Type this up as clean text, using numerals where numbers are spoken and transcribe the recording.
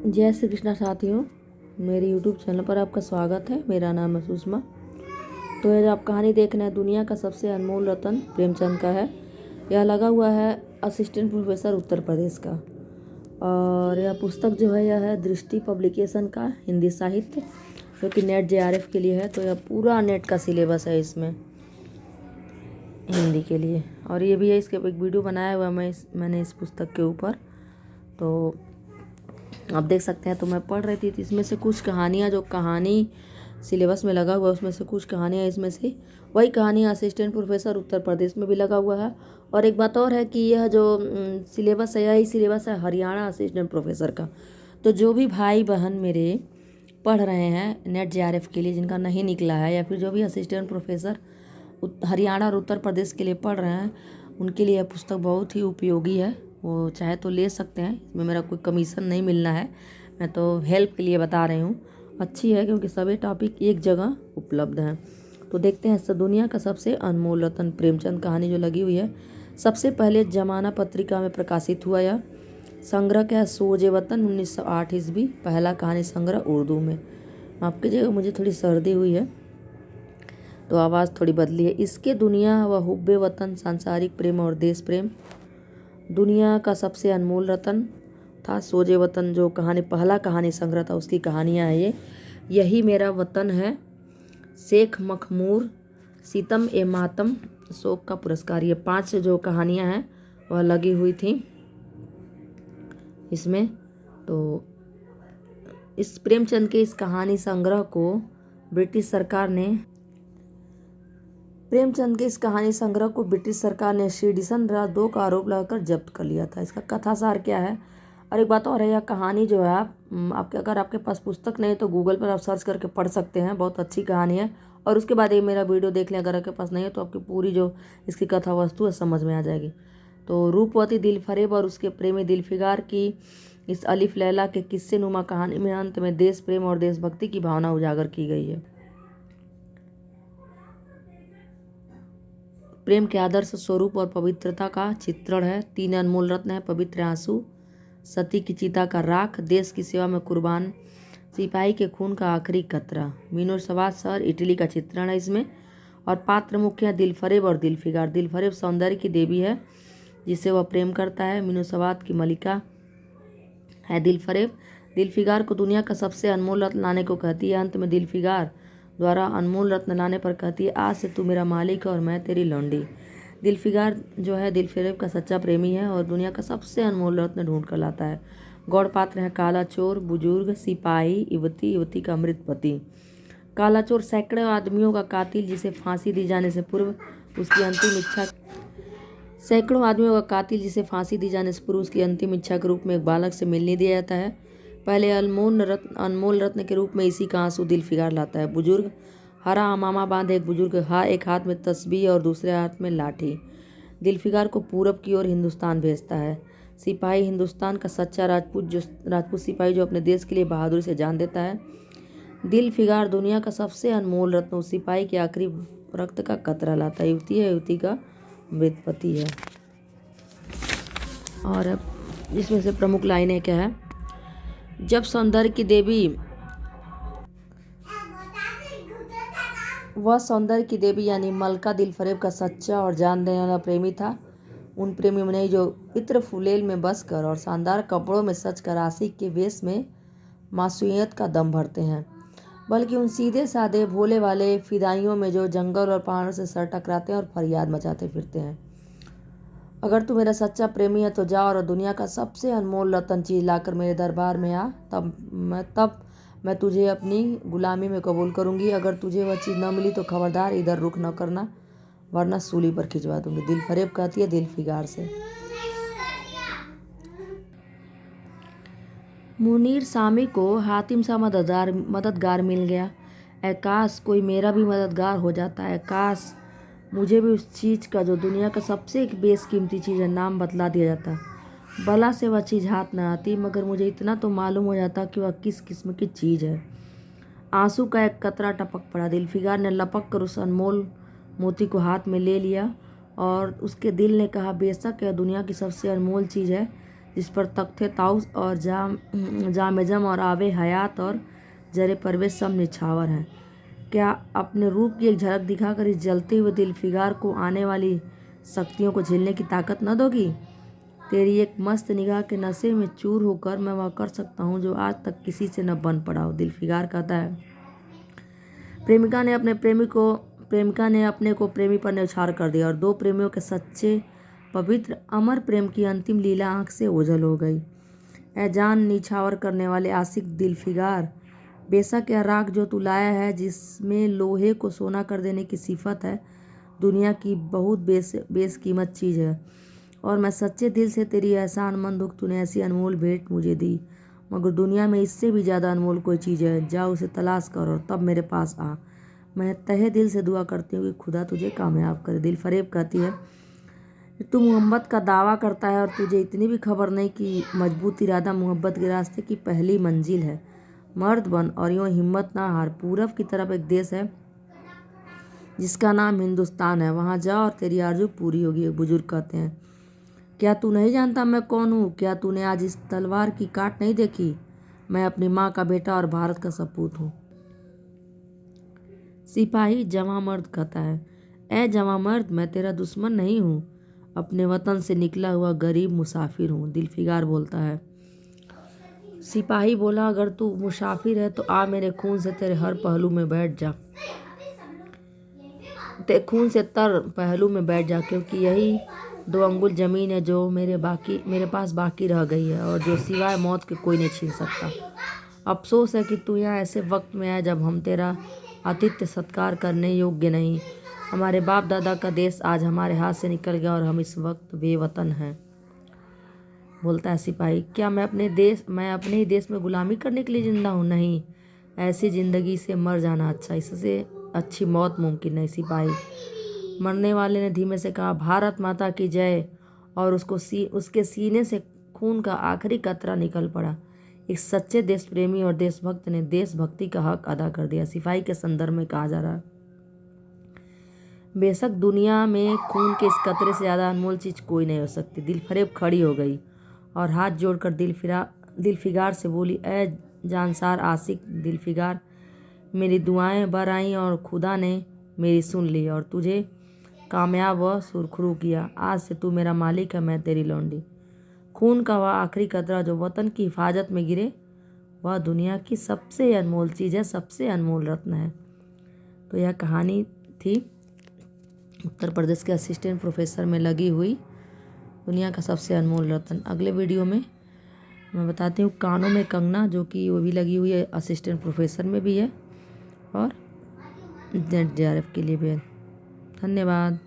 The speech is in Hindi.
जय श्री कृष्णा साथियों, मेरे यूट्यूब चैनल पर आपका स्वागत है। मेरा नाम है सुषमा। तो ये जो आप कहानी देख रहे हैं दुनिया का सबसे अनमोल रत्न प्रेमचंद का है। यह लगा हुआ है असिस्टेंट प्रोफेसर उत्तर प्रदेश का। और यह पुस्तक जो है यह है दृष्टि पब्लिकेशन का हिंदी साहित्य, जो कि नेट JRF के लिए है। तो यह पूरा नेट का सिलेबस है इसमें हिंदी के लिए। और ये भी है, इसके एक वीडियो बनाया हुआ मैंने इस पुस्तक के ऊपर, तो आप देख सकते हैं। तो मैं पढ़ रही थी, तो इसमें से कुछ कहानियाँ, जो कहानी सिलेबस में लगा हुआ है उसमें से कुछ कहानियाँ, इसमें से वही कहानियाँ असिस्टेंट प्रोफेसर उत्तर प्रदेश में भी लगा हुआ है। और एक बात और है कि यह जो सिलेबस है, यही सिलेबस है हरियाणा असिस्टेंट प्रोफेसर का। तो जो भी भाई बहन मेरे पढ़ रहे हैं नेट JRF के लिए, जिनका नहीं निकला है, या फिर जो भी असिस्टेंट प्रोफेसर हरियाणा और उत्तर प्रदेश के लिए पढ़ रहे हैं, उनके लिए यह पुस्तक बहुत ही उपयोगी है। वो चाहे तो ले सकते हैं, इसमें मेरा कोई कमीशन नहीं मिलना है, मैं तो हेल्प के लिए बता रही हूँ। अच्छी है क्योंकि सभी टॉपिक एक जगह उपलब्ध हैं। तो देखते हैं दुनिया का सबसे अनमोल रत्न प्रेमचंद कहानी जो लगी हुई है। सबसे पहले जमाना पत्रिका में प्रकाशित हुआ यह संग्रह क्या है, सोजे वतन 1908 ईस्वी, पहला कहानी संग्रह उर्दू में। माफ कीजिएगा, मुझे थोड़ी सर्दी हुई है तो आवाज़ थोड़ी बदली है। इसके दुनिया व हुब्बे वतन, सांसारिक प्रेम और देश प्रेम। दुनिया का सबसे अनमोल रत्न था सोजे वतन, जो कहानी पहला कहानी संग्रह था, उसकी कहानियाँ है ये। यही मेरा वतन है, शेख मखमूर, सीतम ए मातम, शोक का पुरस्कार। ये 5 जो कहानियाँ हैं वह लगी हुई थी इसमें। तो इस प्रेमचंद के इस कहानी संग्रह को ब्रिटिश सरकार ने सेडिशन राज 2 का आरोप लगाकर जब्त कर लिया था। इसका कथासार क्या है। और एक बात और है, यह कहानी जो है अगर आपके पास पुस्तक नहीं तो गूगल पर आप सर्च करके पढ़ सकते हैं, बहुत अच्छी कहानी है। और उसके बाद ये मेरा वीडियो देख लें, अगर आपके पास नहीं है तो आपकी पूरी जो इसकी कथा वस्तु है समझ में आ जाएगी। तो रूपवती दिलफरेब और उसके प्रेमी दिलफिगार की इस अलिफ लैला के किस्से नुमा कहानी में अंत में देश प्रेम और देशभक्ति की भावना उजागर की गई है। प्रेम के आदर्श स्वरूप और पवित्रता का चित्रण है। 3 अनमोल रत्न है, पवित्र आंसू, सती की चिता का राख, देश की सेवा में कुर्बान सिपाही के खून का आखिरी कतरा। मीनोसवाद शहर इटली का चित्रण है इसमें। और पात्र मुख्य है दिलफरेब और दिलफिगार। दिलफरेब सौंदर्य की देवी है जिसे वह प्रेम करता है। मीनोसवाद की मलिका है दिलफरेब। दिलफिगार को दुनिया का सबसे अनमोल रत्न लाने को कहती है। अंत में दिलफिगार द्वारा अनमोल रत्न लाने पर कहती है, आज से तू मेरा मालिक है और मैं तेरी लौंडी। दिलफिगार जो है दिलफरेब का सच्चा प्रेमी है और दुनिया का सबसे अनमोल रत्न ढूंढ कर लाता है। गौड़ पात्र है काला चोर, बुजुर्ग, सिपाही, युवती, युवती का मृत पति। काला चोर सैकड़ों आदमियों का कातिल, जिसे फांसी दी जाने से पूर्व उसकी अंतिम इच्छा के रूप में एक बालक से मिलने दिया जाता है। पहले अनमोल रत्न के रूप में इसी का आंसू दिलफिगार लाता है। बुजुर्ग हरा अमामा बांधे एक बुजुर्ग एक हाथ में तस्बीह और दूसरे हाथ में लाठी दिलफिगार को पूरब की ओर हिंदुस्तान भेजता है। सिपाही हिंदुस्तान का सच्चा राजपूत सिपाही जो अपने देश के लिए बहादुरी से जान देता है। दिलफिगार दुनिया का सबसे अनमोल रत्न उस सिपाही के आखिरी रक्त का कतरा लाता है। युवती है, युवती का मृत पति है। और अब इसमें से प्रमुख लाइनें क्या है। जब सौंदर्य की देवी यानी मलका दिलफरेब का सच्चा और जान देने वाला प्रेमी था। उन प्रेमियों ने जो इत्र फुलेल में बसकर और शानदार कपड़ों में सजकर आशिक के वेश में मासूमियत का दम भरते हैं, बल्कि उन सीधे साधे भोले वाले फिदाइयों में जो जंगल और पहाड़ों से सर टकराते हैं और फरियाद मचाते फिरते हैं। अगर तू मेरा सच्चा प्रेमी है तो जा और दुनिया का सबसे अनमोल रत्न चीज लाकर मेरे दरबार में आ, तब मैं तुझे अपनी गुलामी में कबूल करूंगी। अगर तुझे वह चीज़ न मिली तो खबरदार इधर रुख न करना, वरना सूली पर खिंचवा दूंगी। दिलफरेब कहती है दिलफिगार से। मुनीर सामी को हातिम सा मददगार मिल गया। ऐ काश कोई मेरा भी मददगार हो जाता है। काश मुझे भी उस चीज़ का जो दुनिया का सबसे बेशकीमती चीज़ है नाम बतला दिया जाता। भला से वह चीज़ हाथ न आती, मगर मुझे इतना तो मालूम हो जाता कि वह किस किस्म की चीज़ है। आंसू का एक कतरा टपक पड़ा। दिलफिगार ने लपक कर उस अनमोल मोती को हाथ में ले लिया और उसके दिल ने कहा, बेशक यह दुनिया की सबसे अनमोल चीज़ है, जिस पर तख्ते ताउस और जामेजम और आवे हयात और जरे परवेज सब निछावर हैं। क्या अपने रूप की एक झलक दिखाकर इस जलते हुए दिलफिगार को आने वाली शक्तियों को झेलने की ताकत न दोगी? तेरी एक मस्त निगाह के नशे में चूर होकर मैं वह कर सकता हूँ जो आज तक किसी से न बन पड़ा हो। दिलफिगार कहता है, प्रेमिका ने अपने को प्रेमी पर न्यौछावर कर दिया और दो प्रेमियों के सच्चे पवित्र अमर प्रेम की अंतिम लीला आंख से ओझल हो गई। ए जान निछावर करने वाले आशिक दिलफिगार, बेशक यह राग जो तू लाया है, जिसमें लोहे को सोना कर देने की सिफत है, दुनिया की बहुत बेशकीमत चीज़ है और मैं सच्चे दिल से तेरी एहसानमंद हूँ। तूने ऐसी अनमोल भेंट मुझे दी, मगर दुनिया में इससे भी ज़्यादा अनमोल कोई चीज़ है। जा उसे तलाश कर और तब मेरे पास आ। मैं तहे दिल से दुआ करती हूँ कि खुदा तुझे कामयाब करे। दिलफरेब कहती है, तू मोहब्बत का दावा करता है और तुझे इतनी भी खबर नहीं कि मजबूत इरादा मोहब्बत के रास्ते की पहली मंजिल है। मर्द बन और यूँ हिम्मत ना हार। पूरब की तरफ एक देश है जिसका नाम हिंदुस्तान है, वहाँ जा और तेरी आरज़ू पूरी होगी। एक बुजुर्ग कहते हैं, क्या तू नहीं जानता मैं कौन हूँ? क्या तूने आज इस तलवार की काट नहीं देखी? मैं अपनी माँ का बेटा और भारत का सपूत हूँ। सिपाही जवां मर्द कहता है, ए जवां मर्द, मैं तेरा दुश्मन नहीं हूँ, अपने वतन से निकला हुआ गरीब मुसाफिर हूँ। दिलफिगार बोलता है, सिपाही बोला, अगर तू मुसाफिर है तो आ मेरे खून से तेरे हर पहलू में बैठ जा, ते खून से तर पहलू में बैठ जा, क्योंकि यही 2 अंगुल ज़मीन है जो मेरे पास बाकी रह गई है और जो सिवाय मौत के कोई नहीं छीन सकता। अफसोस है कि तू यहाँ ऐसे वक्त में आया जब हम तेरा आतिथ्य सत्कार करने योग्य नहीं। हमारे बाप दादा का देश आज हमारे हाथ से निकल गया और हम इस वक्त बेवतन हैं। बोलता है सिपाही, क्या मैं अपने ही देश में गुलामी करने के लिए जिंदा हूँ? नहीं, ऐसी ज़िंदगी से मर जाना अच्छा, इससे अच्छी मौत मुमकिन नहीं। सिपाही मरने वाले ने धीमे से कहा, भारत माता की जय, और उसके सीने से खून का आखिरी कतरा निकल पड़ा। एक सच्चे देश प्रेमी और देशभक्त ने देशभक्ति का हक अदा कर दिया। सिपाही के संदर्भ में कहा जा रहा है, बेशक दुनिया में खून के इस कतरे से ज़्यादा अनमोल चीज़ कोई नहीं हो सकती। दिलफरेब खड़ी हो गई और हाथ जोड़कर दिलफिगार से बोली, ए जानसार आशिक दिलफिगार, मेरी दुआएं बर आईं और खुदा ने मेरी सुन ली और तुझे कामयाब व सुरखरू किया। आज से तू मेरा मालिक है, मैं तेरी लौंडी। खून का वह आखिरी कतरा जो वतन की हिफाजत में गिरे, वह दुनिया की सबसे अनमोल चीज़ है, सबसे अनमोल रत्न है। तो यह कहानी थी उत्तर प्रदेश के असिस्टेंट प्रोफेसर में लगी हुई दुनिया का सबसे अनमोल रत्न। अगले वीडियो में मैं बताती हूँ कानों में कंगना, जो कि वो भी लगी हुई है, असिस्टेंट प्रोफेसर में भी है और NET JRF के लिए भी है। धन्यवाद।